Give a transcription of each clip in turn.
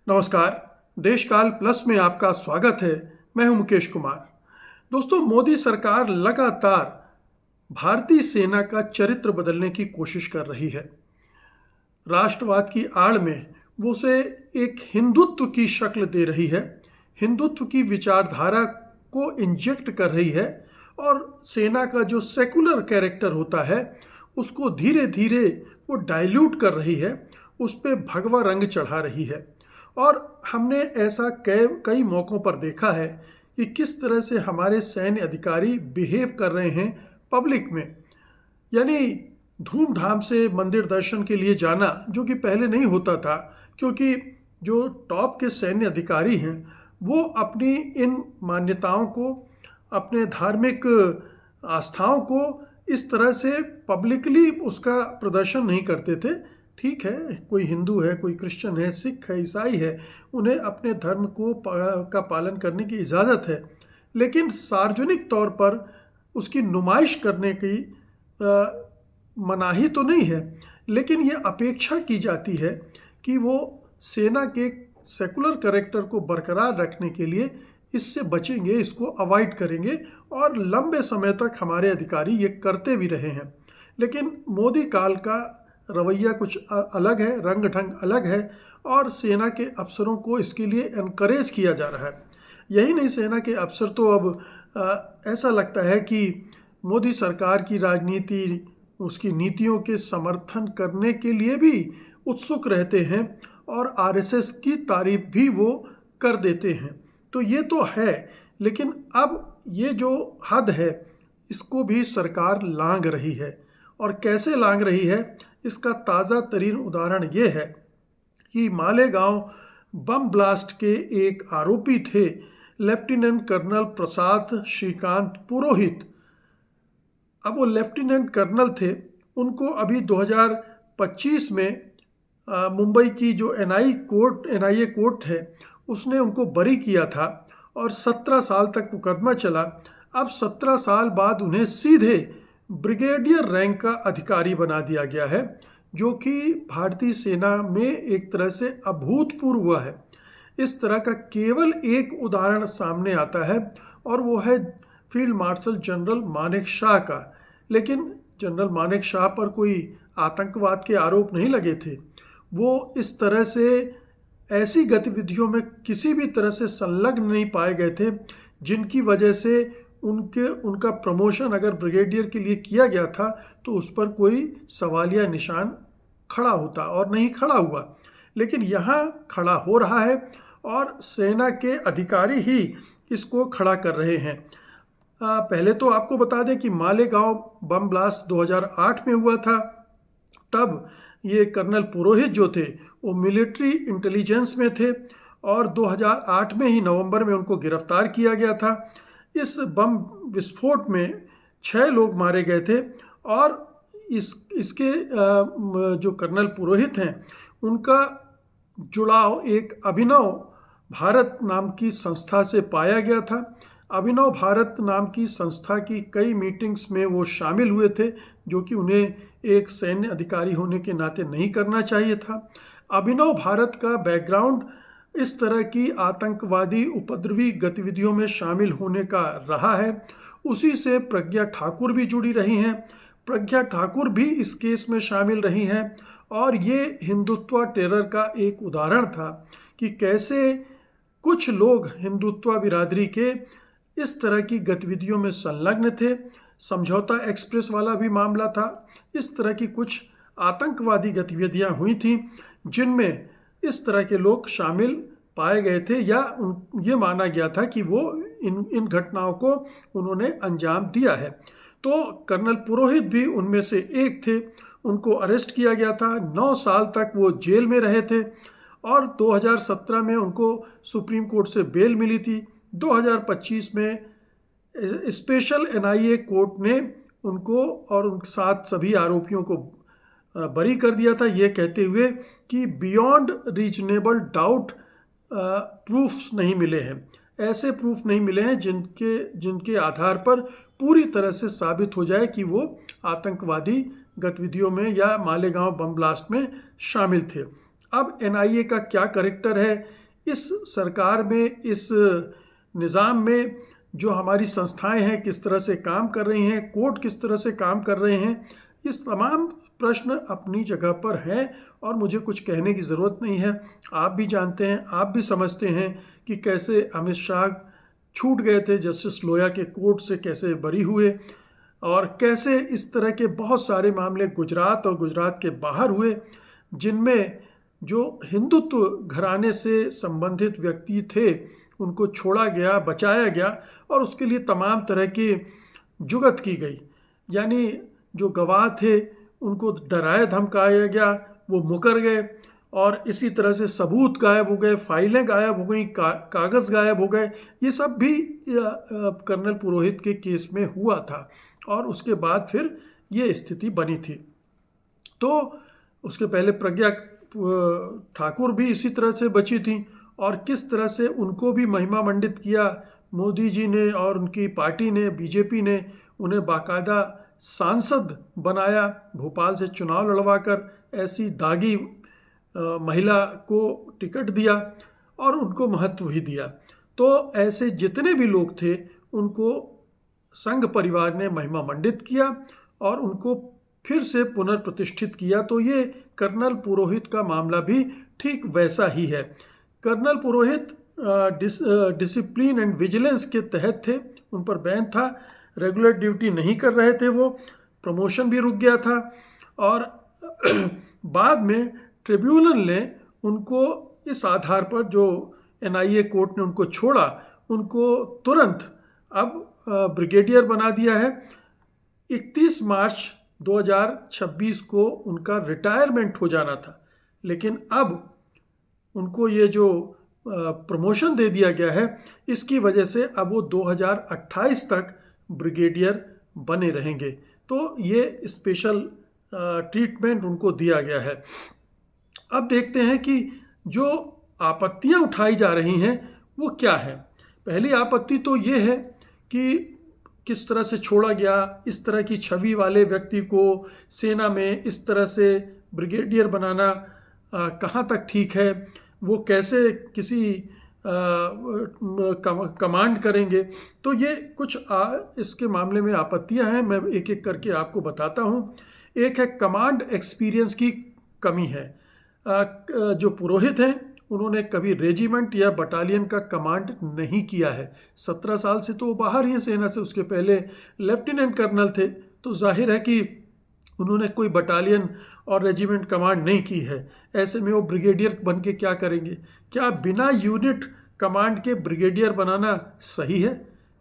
नमस्कार। देशकाल प्लस में आपका स्वागत है। मैं हूं मुकेश कुमार। दोस्तों, मोदी सरकार लगातार भारतीय सेना का चरित्र बदलने की कोशिश कर रही है। राष्ट्रवाद की आड़ में वो उसे एक हिंदुत्व की शक्ल दे रही है, हिंदुत्व की विचारधारा को इंजेक्ट कर रही है और सेना का जो सेकुलर कैरेक्टर होता है उसको धीरे धीरे वो डाइल्यूट कर रही है, उस पर भगवा रंग चढ़ा रही है। और हमने ऐसा कई मौक़ों पर देखा है कि किस तरह से हमारे सैन्य अधिकारी बिहेव कर रहे हैं पब्लिक में। यानी धूमधाम से मंदिर दर्शन के लिए जाना, जो कि पहले नहीं होता था, क्योंकि जो टॉप के सैन्य अधिकारी हैं वो अपनी इन मान्यताओं को, अपने धार्मिक आस्थाओं को इस तरह से पब्लिकली उसका प्रदर्शन नहीं करते थे। ठीक है, कोई हिंदू है, कोई क्रिश्चियन है, सिख है, ईसाई है, उन्हें अपने धर्म का पालन करने की इजाज़त है, लेकिन सार्वजनिक तौर पर उसकी नुमाइश करने की मनाही तो नहीं है। लेकिन ये अपेक्षा की जाती है कि वो सेना के सेकुलर कैरेक्टर को बरकरार रखने के लिए इससे बचेंगे, इसको अवॉइड करेंगे, और लंबे समय तक हमारे अधिकारी ये करते भी रहे हैं। लेकिन मोदी काल का रवैया कुछ अलग है, रंग ढंग अलग है, और सेना के अफसरों को इसके लिए एनकरेज किया जा रहा है। यही नहीं, सेना के अफसर तो अब ऐसा लगता है कि मोदी सरकार की राजनीति, उसकी नीतियों के समर्थन करने के लिए भी उत्सुक रहते हैं और आरएसएस की तारीफ भी वो कर देते हैं। तो ये तो है, लेकिन अब ये जो हद है इसको भी सरकार लांघ रही है। और कैसे लांघ रही है, इसका ताज़ा तरीन उदाहरण ये है कि मालेगांव बम ब्लास्ट के एक आरोपी थे लेफ्टिनेंट कर्नल प्रसाद श्रीकांत पुरोहित। अब वो लेफ्टिनेंट कर्नल थे, उनको अभी 2025 में मुंबई की जो एनआईए कोर्ट है उसने उनको बरी किया था और 17 साल तक मुकदमा चला। अब 17 साल बाद उन्हें सीधे ब्रिगेडियर रैंक का अधिकारी बना दिया गया है, जो कि भारतीय सेना में एक तरह से अभूतपूर्व हुआ है। इस तरह का केवल एक उदाहरण सामने आता है और वो है फील्ड मार्शल जनरल मानेकशॉ का। लेकिन जनरल मानेकशॉ पर कोई आतंकवाद के आरोप नहीं लगे थे। वो इस तरह से ऐसी गतिविधियों में किसी भी तरह से संलग्न नहीं पाए गए थे जिनकी वजह से उनका प्रमोशन अगर ब्रिगेडियर के लिए किया गया था तो उस पर कोई सवालिया निशान खड़ा होता, और नहीं खड़ा हुआ। लेकिन यहाँ खड़ा हो रहा है और सेना के अधिकारी ही इसको खड़ा कर रहे हैं। पहले तो आपको बता दें कि मालेगांव बम ब्लास्ट 2008 में हुआ था। तब ये कर्नल पुरोहित जो थे वो मिलिट्री इंटेलिजेंस में थे और 2008 में ही नवंबर में उनको गिरफ्तार किया गया था। इस बम विस्फोट में 6 लोग मारे गए थे और इसके जो कर्नल पुरोहित हैं उनका जुड़ाव एक अभिनव भारत नाम की संस्था से पाया गया था। अभिनव भारत नाम की संस्था की कई मीटिंग्स में वो शामिल हुए थे, जो कि उन्हें एक सैन्य अधिकारी होने के नाते नहीं करना चाहिए था। अभिनव भारत का बैकग्राउंड इस तरह की आतंकवादी उपद्रवी गतिविधियों में शामिल होने का रहा है। उसी से प्रज्ञा ठाकुर भी जुड़ी रही हैं। प्रज्ञा ठाकुर भी इस केस में शामिल रही हैं और ये हिंदुत्व टेरर का एक उदाहरण था कि कैसे कुछ लोग हिंदुत्व बिरादरी के इस तरह की गतिविधियों में संलग्न थे। समझौता एक्सप्रेस वाला भी मामला था। इस तरह की कुछ आतंकवादी गतिविधियां हुई थी जिनमें इस तरह के लोग शामिल पाए गए थे, या ये माना गया था कि वो इन घटनाओं को उन्होंने अंजाम दिया है। तो कर्नल पुरोहित भी उनमें से एक थे। उनको अरेस्ट किया गया था, 9 साल तक वो जेल में रहे थे और 2017 में उनको सुप्रीम कोर्ट से बेल मिली थी। 2025 में स्पेशल एनआईए कोर्ट ने उनको और उनके साथ सभी आरोपियों को बरी कर दिया था, ये कहते हुए कि बियॉन्ड रीजनेबल डाउट प्रूफ्स नहीं मिले हैं। ऐसे प्रूफ नहीं मिले हैं जिनके आधार पर पूरी तरह से साबित हो जाए कि वो आतंकवादी गतिविधियों में या मालेगांव बम ब्लास्ट में शामिल थे। अब एनआईए का क्या कैरेक्टर है इस सरकार में, इस निज़ाम में, जो हमारी संस्थाएं हैं किस तरह से काम कर रही हैं, कोर्ट किस तरह से काम कर रहे हैं, ये तमाम प्रश्न अपनी जगह पर हैं और मुझे कुछ कहने की ज़रूरत नहीं है। आप भी जानते हैं, आप भी समझते हैं कि कैसे अमित शाह छूट गए थे जस्टिस लोया के कोर्ट से, कैसे बरी हुए, और कैसे इस तरह के बहुत सारे मामले गुजरात और गुजरात के बाहर हुए जिनमें जो हिंदुत्व घराने से संबंधित व्यक्ति थे उनको छोड़ा गया, बचाया गया और उसके लिए तमाम तरह की जुगत की गई। यानी जो गवाह थे उनको डराया धमकाया गया, वो मुकर गए और इसी तरह से सबूत गायब हो गए, फाइलें गायब हो गई, कागज़ गायब हो गए। ये सब भी कर्नल पुरोहित के केस में हुआ था और उसके बाद फिर ये स्थिति बनी थी। तो उसके पहले प्रज्ञा ठाकुर भी इसी तरह से बची थी और किस तरह से उनको भी महिमा मंडित किया मोदी जी ने और उनकी पार्टी ने, बीजेपी ने उन्हें बाकायदा सांसद बनाया, भोपाल से चुनाव लड़वाकर ऐसी दागी महिला को टिकट दिया और उनको महत्व ही दिया। तो ऐसे जितने भी लोग थे उनको संघ परिवार ने महिमा मंडित किया और उनको फिर से पुनर्प्रतिष्ठित किया। तो ये कर्नल पुरोहित का मामला भी ठीक वैसा ही है। Colonel Purohit discipline and vigilance के तहत थे, उन पर बैन था, रेगुलर ड्यूटी नहीं कर रहे थे, वो प्रमोशन भी रुक गया था और बाद में ट्रिब्यूनल ने उनको इस आधार पर, जो एनआईए कोर्ट ने उनको छोड़ा, उनको तुरंत अब ब्रिगेडियर बना दिया है। 31 मार्च 2026 को उनका रिटायरमेंट हो जाना था, लेकिन अब उनको ये जो प्रमोशन दे दिया गया है इसकी वजह से अब वो 2028 तक ब्रिगेडियर बने रहेंगे। तो ये स्पेशल ट्रीटमेंट उनको दिया गया है। अब देखते हैं कि जो आपत्तियां उठाई जा रही हैं वो क्या है। पहली आपत्ति तो ये है कि किस तरह से छोड़ा गया, इस तरह की छवि वाले व्यक्ति को सेना में इस तरह से ब्रिगेडियर बनाना कहाँ तक ठीक है, वो कैसे किसी कमांड करेंगे। तो ये कुछ इसके मामले में आपत्तियां हैं, मैं एक एक करके आपको बताता हूँ। एक है कमांड एक्सपीरियंस की कमी है। जो पुरोहित हैं उन्होंने कभी रेजिमेंट या बटालियन का कमांड नहीं किया है। 17 साल से तो वो बाहर ही सेना से, उसके पहले लेफ्टिनेंट कर्नल थे, तो जाहिर है कि उन्होंने कोई बटालियन और रेजिमेंट कमांड नहीं की है। ऐसे में वो ब्रिगेडियर बन के क्या करेंगे? क्या बिना यूनिट कमांड के ब्रिगेडियर बनाना सही है?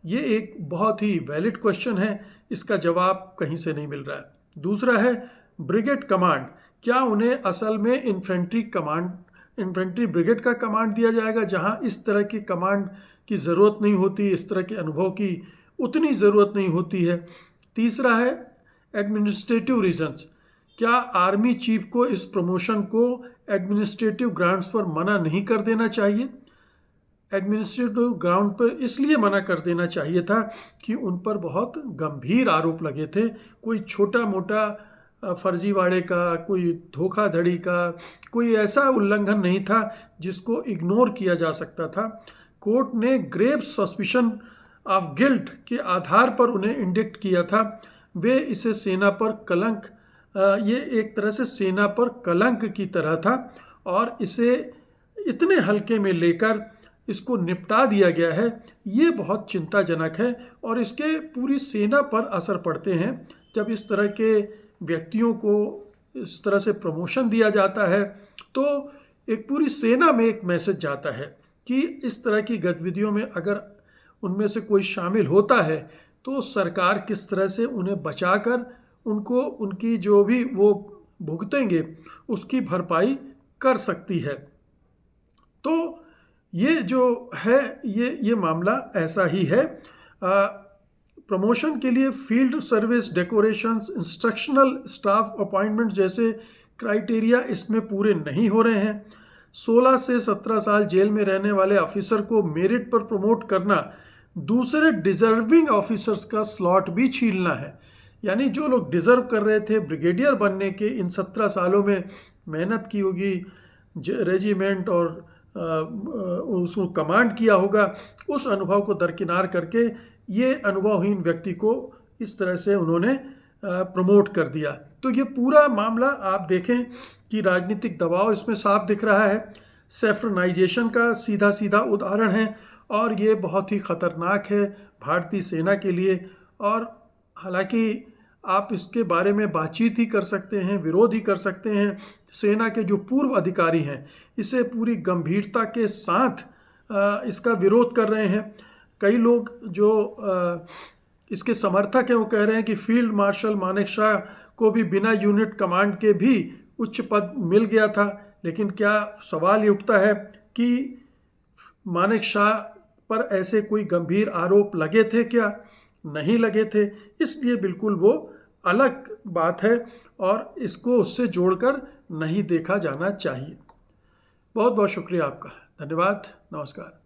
ये एक बहुत ही वैलिड क्वेश्चन है, इसका जवाब कहीं से नहीं मिल रहा है। दूसरा है ब्रिगेड कमांड। क्या उन्हें असल में इन्फेंट्री ब्रिगेड का कमांड दिया जाएगा, जहां इस तरह की कमांड की ज़रूरत नहीं होती, इस तरह के अनुभव की उतनी ज़रूरत नहीं होती है। तीसरा है एडमिनिस्ट्रेटिव रीजंस। क्या आर्मी चीफ को इस प्रमोशन को एडमिनिस्ट्रेटिव ग्राउंड्स पर मना नहीं कर देना चाहिए? एडमिनिस्ट्रेटिव ग्राउंड पर इसलिए मना कर देना चाहिए था कि उन पर बहुत गंभीर आरोप लगे थे। कोई छोटा मोटा फर्जीवाड़े का, कोई धोखाधड़ी का, कोई ऐसा उल्लंघन नहीं था जिसको इग्नोर किया जा सकता था। कोर्ट ने ग्रेव सस्पिशन ऑफ गिल्ट के आधार पर उन्हें इंडिक्ट किया था। वे इसे सेना पर कलंक, ये एक तरह से सेना पर कलंक की तरह था और इसे इतने हल्के में लेकर इसको निपटा दिया गया है, ये बहुत चिंताजनक है और इसके पूरी सेना पर असर पड़ते हैं। जब इस तरह के व्यक्तियों को इस तरह से प्रमोशन दिया जाता है तो एक पूरी सेना में एक मैसेज जाता है कि इस तरह की गतिविधियों में अगर उनमें से कोई शामिल होता है तो सरकार किस तरह से उन्हें बचाकर उनको उनकी जो भी वो भुगतेंगे उसकी भरपाई कर सकती है। तो ये जो है ये मामला ऐसा ही है। प्रमोशन के लिए field service, decorations, instructional staff appointment जैसे क्राइटेरिया इसमें पूरे नहीं हो रहे हैं। 16 से 17 साल जेल में रहने वाले ऑफिसर को मेरिट पर प्रमोट करना दूसरे डिजर्विंग ऑफिसर्स का स्लॉट भी छीनना है। यानी जो लोग डिज़र्व कर रहे थे ब्रिगेडियर बनने के, इन 17 सालों में मेहनत की होगी, रेजिमेंट और उसको कमांड किया होगा, उस अनुभव को दरकिनार करके ये अनुभवहीन व्यक्ति को इस तरह से उन्होंने प्रमोट कर दिया। तो ये पूरा मामला आप देखें कि राजनीतिक दबाव इसमें साफ दिख रहा है, सेफ्रनाइजेशन का सीधा सीधा उदाहरण है, और ये बहुत ही ख़तरनाक है भारतीय सेना के लिए। और हालांकि आप इसके बारे में बातचीत ही कर सकते हैं, विरोध ही कर सकते हैं। सेना के जो पूर्व अधिकारी हैं इसे पूरी गंभीरता के साथ इसका विरोध कर रहे हैं। कई लोग जो इसके समर्थक हैं वो कह रहे हैं कि फील्ड मार्शल मानेकशॉ को भी बिना यूनिट कमांड के भी उच्च पद मिल गया था। लेकिन क्या सवाल ये उठता है कि मानेकशॉ पर ऐसे कोई गंभीर आरोप लगे थे क्या? नहीं लगे थे, इसलिए बिल्कुल वो अलग बात है और इसको उससे जोड़कर नहीं देखा जाना चाहिए। बहुत बहुत शुक्रिया आपका, धन्यवाद, नमस्कार।